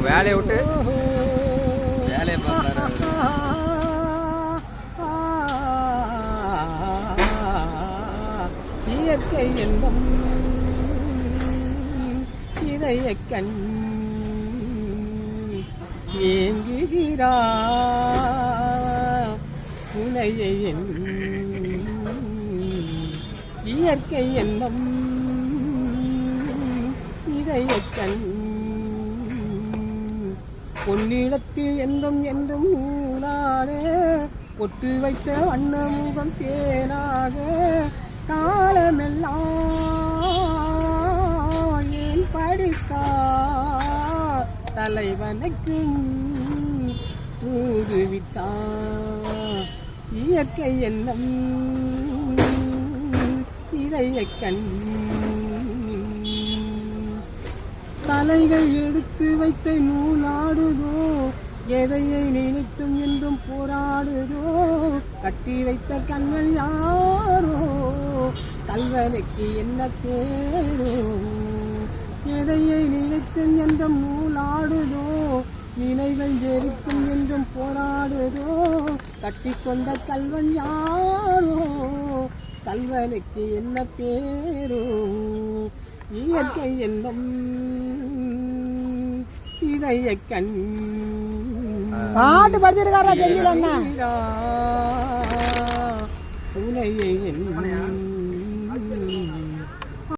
வேலையை விட்டு வேலையை பார்த்தாரு. இயற்கை எண்ணம் இதய கண் ஏங்குகிறார் உனையை இயற்கை எண்ணம் இதய கண் பொன்னிடத்தில் என்றும் என்றும் நூலாடே ஒட்டு வைத்த வண்ணமுகம் தேனாக காலமெல்லாம் ஏன் படித்தார் தலைவனுக்கும் ஊதுவிட்டார் இயற்கை எண்ணம் இதய கண் தலைகள் எடுத்து வைத்த நூலாடுதோ எதையை நினைத்தும் என்றும் போராடுதோ கட்டி வைத்த கண்கள் யாரோ கல்வனுக்கு என்ன பேரோ எதையை நினைத்தும் என்றும் நூலாடுதோ நினைவை எரிக்கும் என்றும் போராடுதோ கட்டி கொண்ட கல்வன் யாரோ கல்வனுக்கு என்ன பேரோ இயற்கை எண்ணம் இதய கண் பாட்டு படிச்சிருக்காரா தெரியல உனையை